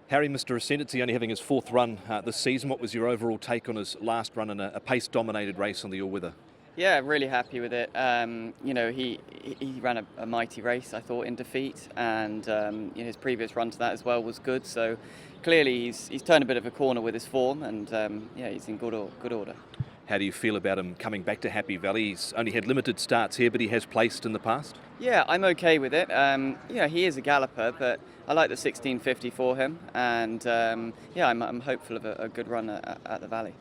Harry, Mr Ascendant, only having his fourth run this season. What was your overall take on his last run in a pace-dominated race on the all-weather? Yeah, really happy with it. He ran a mighty race, I thought, in defeat, and his previous run to that as well was good. So clearly he's turned a bit of a corner with his form, and he's in good order. How do you feel about him coming back to Happy Valley? He's only had limited starts here, but he has placed in the past. Yeah, I'm okay with it. He is a galloper, but I like the 1650 for him, and I'm hopeful of a good run at the Valley.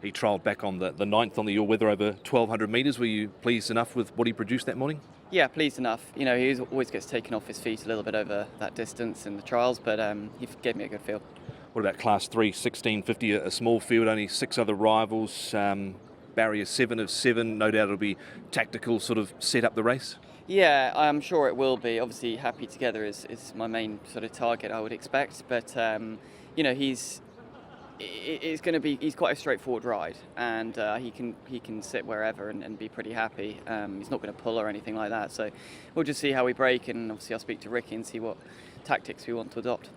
He trialled back on the 9th on the all-weather over 1,200 metres. Were you pleased enough with what he produced that morning? Yeah, pleased enough. He always gets taken off his feet a little bit over that distance in the trials, but he gave me a good feel. What about Class 3, 1650, a small field, only 6 other rivals, barrier 7 of 7, no doubt it'll be tactical sort of set up the race? Yeah, I'm sure it will be. Obviously, Happy Together is my main sort of target, I would expect, but he's quite a straightforward ride, and he can sit wherever and be pretty happy. He's not going to pull or anything like that, so we'll just see how we break, and obviously I'll speak to Ricky and see what tactics we want to adopt.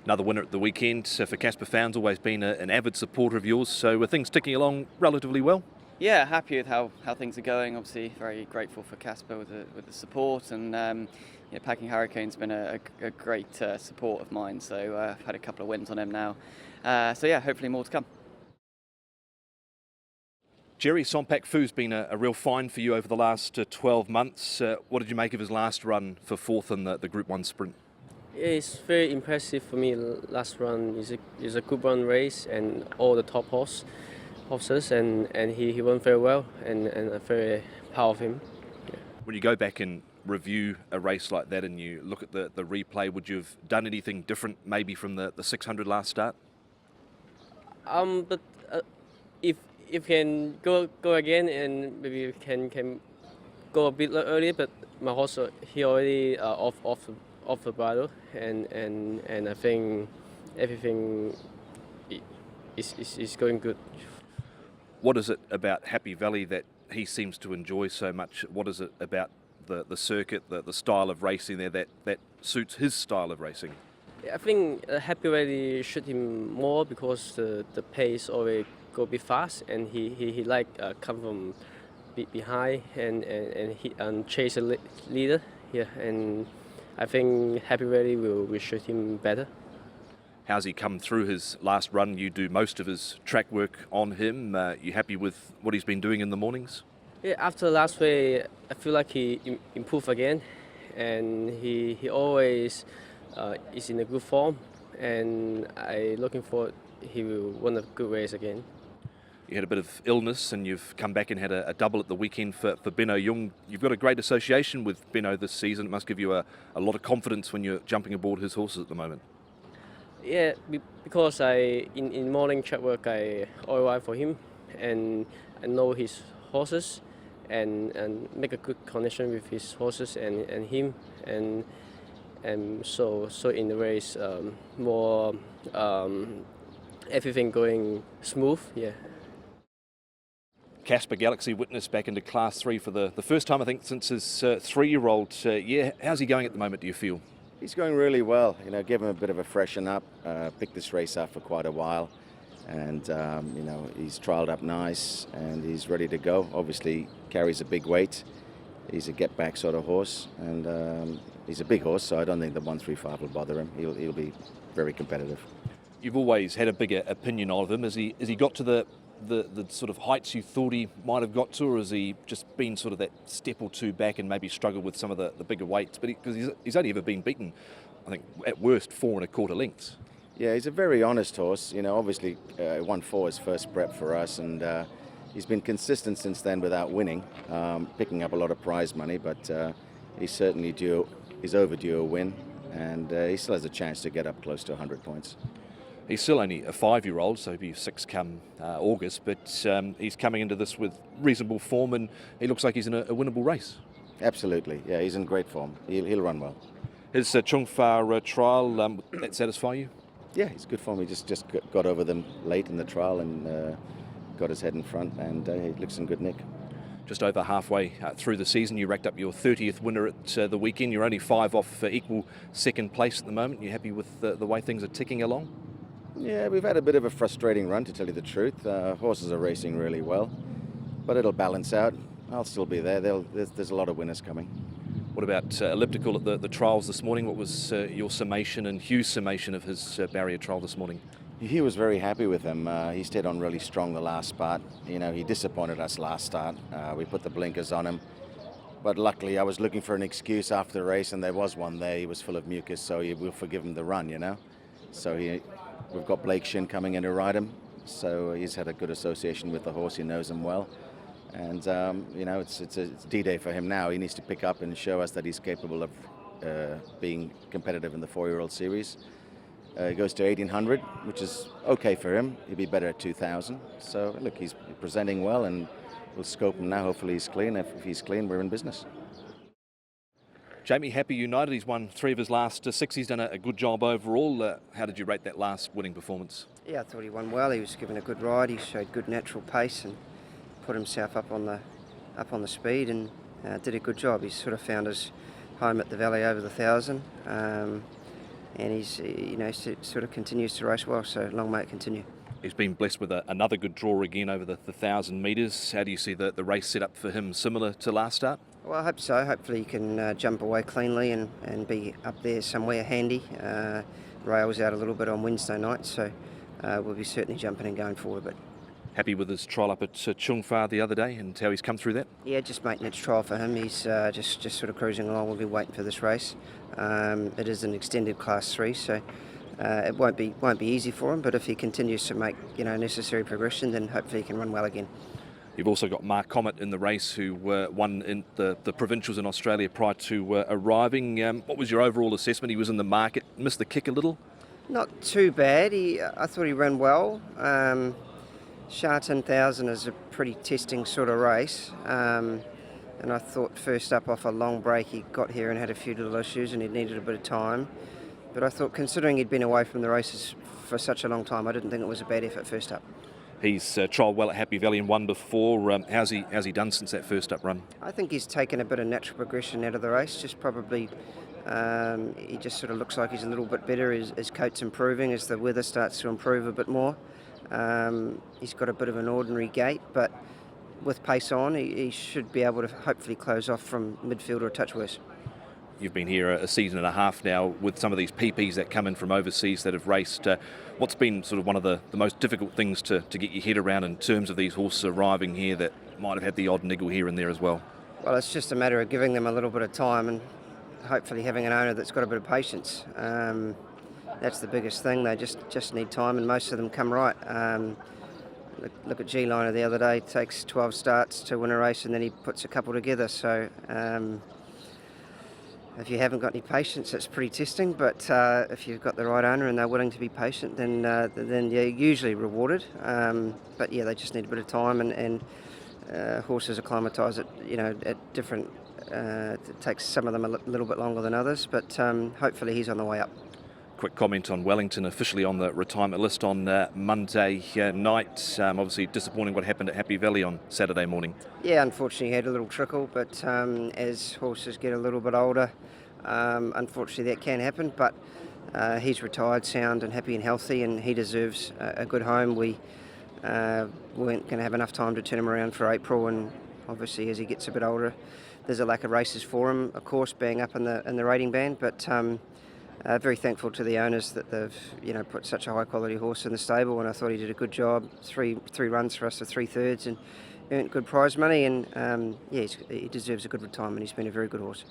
Another winner at the weekend for Caspar. Fownes, always been an avid supporter of yours, so were things ticking along relatively well? Yeah, happy with how things are going. Obviously, very grateful for Caspar with the support, and Packing Hurricane's been a great support of mine. So I've had a couple of wins on him now. Hopefully more to come. Jerry, Sompak Fu's been a real find for you over the last 12 months. What did you make of his last run for fourth in the Group 1 sprint? It's very impressive for me. Last run is a good run race, and all the top horses, and he won very well, and I'm very proud of him. Yeah. When you go back and review a race like that and you look at the replay, would you have done anything different maybe from the 600 last start? But if can go again, and maybe we can go a bit earlier, but my horse he already off the bridle, and I think everything is going good. What is it about Happy Valley that he seems to enjoy so much? What is it about the circuit, the style of racing there that suits his style of racing? I think Happy Valley suit him more because the pace always go a bit fast, and he like come from behind and chase a leader. Yeah, and I think Happy Valley will suit him better. How's he come through his last run? You do most of his track work on him. You happy with what he's been doing in the mornings? Yeah, after the last race, I feel like he improved again, and he always is in a good form, and I looking forward he will win a good race again. You had a bit of illness and you've come back and had a double at the weekend for Benno Jung. You've got a great association with Benno this season. It must give you a lot of confidence when you're jumping aboard his horses at the moment. Yeah, because in morning track work I all ride for him, and I know his horses, and make a good connection with his horses and him, and so in the race more everything going smooth. Yeah. Caspar Galaxy witness back into Class 3 for the first time, I think, since his 3-year-old year. How's he going at the moment, do you feel? He's going really well. Give him a bit of a freshen up. Picked this race up for quite a while, and he's trialled up nice, and he's ready to go. Obviously, carries a big weight. He's a get-back sort of horse, and he's a big horse, so I don't think the 135 will bother him. He'll be very competitive. You've always had a bigger opinion of him. Has he got to the sort of heights you thought he might have got to, or has he just been sort of that step or two back and maybe struggled with some of the bigger weights? But because he's only ever been beaten, I think, at worst 4 1/4 lengths. Yeah, he's a very honest horse. Obviously won 4 his first prep for us, and he's been consistent since then without winning, picking up a lot of prize money, but he's certainly he's overdue a win, and he still has a chance to get up close to 100 points. He's still only a 5-year-old, so he'll be 6 come August, but he's coming into this with reasonable form, and he looks like he's in a winnable race. Absolutely, yeah, he's in great form. He'll run well. His Chungfa trial, that satisfy you? Yeah, he's good form. He just got over them late in the trial and got his head in front, and he looks in good nick. Just over halfway through the season, you racked up your 30th winner at the weekend. You're only 5 off equal second place at the moment. You happy with the way things are ticking along? Yeah, we've had a bit of a frustrating run, to tell you the truth. Horses are racing really well, but it'll balance out. I'll still be there. There's a lot of winners coming. What about Elliptical at the trials this morning? What was your summation and Hugh's summation of his barrier trial this morning? He was very happy with him. He stayed on really strong the last spot. You know, he disappointed us last start. We put the blinkers on him. But luckily, I was looking for an excuse after the race, and there was one there. He was full of mucus, so we'll forgive him the run, you know. So we've got Blake Shin coming in to ride him. So he's had a good association with the horse. He knows him well. And, you know, it's D-Day for him now. He needs to pick up and show us that he's capable of being competitive in the 4-year-old series. He goes to 1800, which is okay for him. He'd be better at 2000. So, look, he's presenting well, and we'll scope him now. Hopefully he's clean. If he's clean, we're in business. Jamie, Happy United, he's won 3 of his last 6. He's done a good job overall. How did you rate that last winning performance? Yeah, I thought he won well. He was given a good ride. He showed good natural pace and put himself up on the speed, and did a good job. He's sort of found his home at the Valley over the 1000. And he's, you know, sort of continues to race well, so long may it continue. He's been blessed with another good draw again over the 1,000 metres. How do you see the race set up for him, similar to last start? Well, I hope so. Hopefully he can jump away cleanly and be up there somewhere handy. Rails out a little bit on Wednesday night, so we'll be certainly jumping and going forward. But happy with his trial up at Chungfa the other day and how he's come through that? Yeah, just maintenance trial for him. He's just sort of cruising along. We'll be waiting for this race. It is an extended Class 3, so it won't be easy for him. But if he continues to make necessary progression, then hopefully he can run well again. You've also got Mark Comet in the race, who won in the provincials in Australia prior to arriving. What was your overall assessment? He was in the market, missed the kick a little. Not too bad. I thought he ran well. Shah 10,000 is a pretty testing sort of race, and I thought first up off a long break he got here and had a few little issues and he needed a bit of time, but I thought considering he'd been away from the races for such a long time, I didn't think it was a bad effort first up. He's trialled well at Happy Valley and won before. How's he done since that first up run? I think he's taken a bit of natural progression out of the race, just probably he just sort of looks like he's a little bit better. His coat's improving as the weather starts to improve a bit more. He's got a bit of an ordinary gait, but with pace on, he should be able to hopefully close off from midfield or a touch worse. You've been here a season and a half now with some of these PPs that come in from overseas that have raced. What's been sort of one of the most difficult things to get your head around in terms of these horses arriving here that might have had the odd niggle here and there as well? Well, it's just a matter of giving them a little bit of time and hopefully having an owner that's got a bit of patience. That's the biggest thing. They just need time, and most of them come right. Look at G-Liner the other day. It takes 12 starts to win a race, and then he puts a couple together. So if you haven't got any patience, it's pretty testing. But if you've got the right owner and they're willing to be patient, then you're usually rewarded. But yeah, they just need a bit of time, and horses acclimatise at different. It takes some of them a little bit longer than others, but hopefully he's on the way up. Quick comment on Wellington, officially on the retirement list on Monday night. Obviously disappointing what happened at Happy Valley on Saturday morning. Yeah, unfortunately he had a little trickle, but as horses get a little bit older, unfortunately that can happen, but he's retired sound and happy and healthy, and he deserves a good home. We weren't going to have enough time to turn him around for April, and obviously as he gets a bit older there's a lack of races for him, of course, being up in the rating band, but very thankful to the owners that they've put such a high quality horse in the stable, and I thought he did a good job. Three runs for us for 3/3 and earned good prize money, and he deserves a good retirement. He's been a very good horse.